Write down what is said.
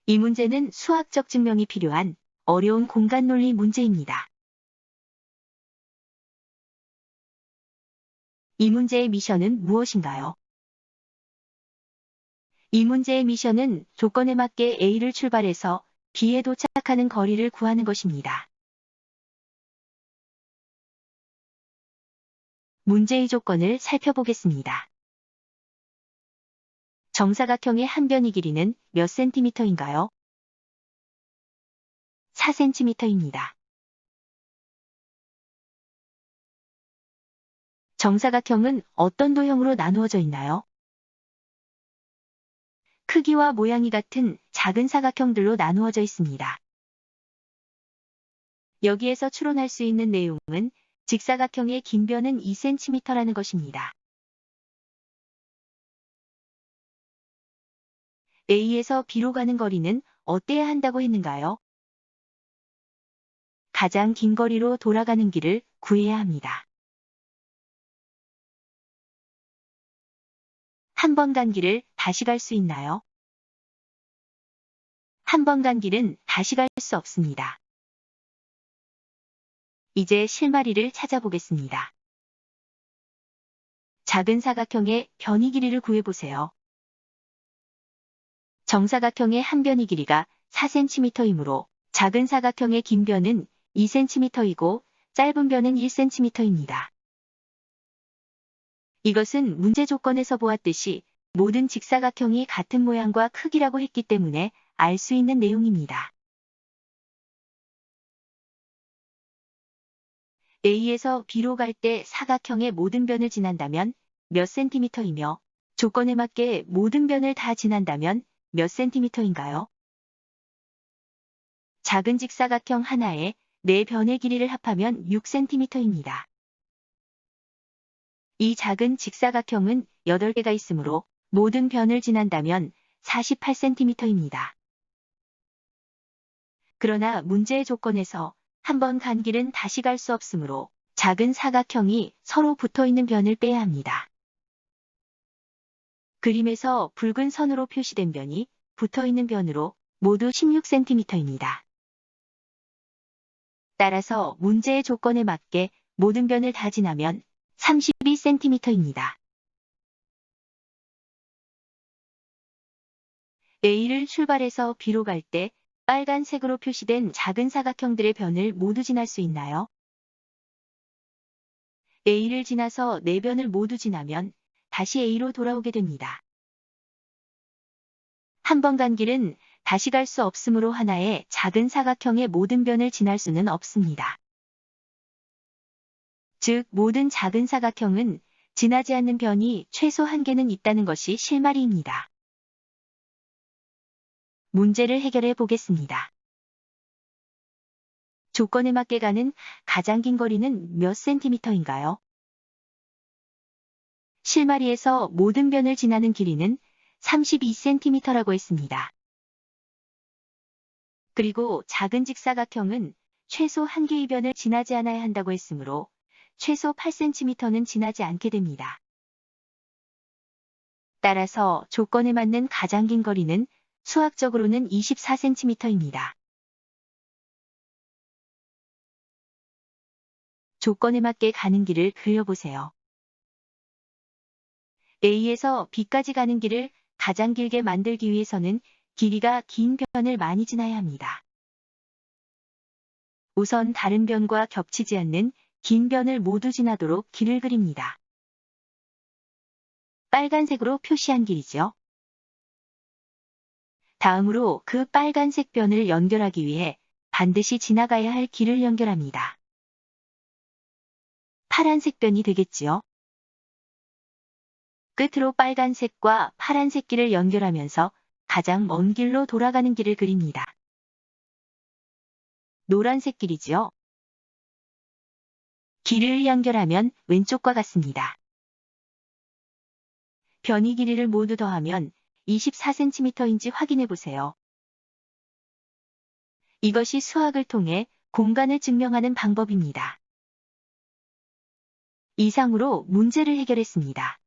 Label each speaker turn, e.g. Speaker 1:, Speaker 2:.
Speaker 1: 이 문제는 수학적 증명이 필요한 어려운 공간 논리 문제입니다. 이 문제의 미션은 무엇인가요? 이 문제의 미션은 조건에 맞게 A를 출발해서 B에 도착하는 거리를 구하는 것입니다. 문제의 조건을 살펴보겠습니다. 정사각형의 한 변의 길이는 몇 센티미터인가요? 4cm입니다. 정사각형은 어떤 도형으로 나누어져 있나요? 크기와 모양이 같은 작은 사각형들로 나누어져 있습니다. 여기에서 추론할 수 있는 내용은 직사각형의 긴 변은 2cm라는 것입니다. A에서 B로 가는 거리는 어때야 한다고 했는가요? 가장 긴 거리로 돌아가는 길을 구해야 합니다. 한 번 간 길을 다시 갈 수 있나요? 한 번 간 길은 다시 갈 수 없습니다. 이제 실마리를 찾아보겠습니다. 작은 사각형의 변의 길이를 구해보세요. 정사각형의 한 변의 길이가 4cm이므로 작은 사각형의 긴 변은 2cm이고 짧은 변은 1cm입니다. 이것은 문제 조건에서 보았듯이 모든 직사각형이 같은 모양과 크기라고 했기 때문에 알 수 있는 내용입니다. A에서 B로 갈 때 사각형의 모든 변을 지난다면 몇 센티미터이며 조건에 맞게 모든 변을 다 지난다면 몇 센티미터인가요? 작은 직사각형 하나에 4변의 길이를 합하면 6cm입니다. 이 작은 직사각형은 8개가 있으므로 모든 변을 지난다면 48cm입니다. 그러나 문제의 조건에서 한 번 간 길은 다시 갈 수 없으므로 작은 사각형이 서로 붙어있는 변을 빼야 합니다. 그림에서 붉은 선으로 표시된 변이 붙어있는 변으로 모두 16cm입니다. 따라서 문제의 조건에 맞게 모든 변을 다 지나면 32cm입니다. A를 출발해서 B로 갈 때 빨간색으로 표시된 작은 사각형들의 변을 모두 지날 수 있나요? A를 지나서 4변을 모두 지나면 다시 A로 돌아오게 됩니다. 한 번 간 길은 다시 갈 수 없으므로 하나의 작은 사각형의 모든 변을 지날 수는 없습니다. 즉, 모든 작은 사각형은 지나지 않는 변이 최소 1개는 있다는 것이 실마리입니다. 문제를 해결해 보겠습니다. 조건에 맞게 가는 가장 긴 거리는 몇 센티미터인가요? 실마리에서 모든 변을 지나는 길이는 32cm라고 했습니다. 그리고 작은 직사각형은 최소 1개의 변을 지나지 않아야 한다고 했으므로 최소 8cm는 지나지 않게 됩니다. 따라서 조건에 맞는 가장 긴 거리는 수학적으로는 24cm입니다. 조건에 맞게 가는 길을 그려보세요. A에서 B까지 가는 길을 가장 길게 만들기 위해서는 길이가 긴 변을 많이 지나야 합니다. 우선 다른 변과 겹치지 않는 긴 변을 모두 지나도록 길을 그립니다. 빨간색으로 표시한 길이죠. 다음으로 그 빨간색 변을 연결하기 위해 반드시 지나가야 할 길을 연결합니다. 파란색 변이 되겠지요. 끝으로 빨간색과 파란색 길을 연결하면서 가장 먼 길로 돌아가는 길을 그립니다. 노란색 길이지요. 길을 연결하면 왼쪽과 같습니다. 변이 길이를 모두 더하면 24cm인지 확인해 보세요. 이것이 수학을 통해 공간을 증명하는 방법입니다. 이상으로 문제를 해결했습니다.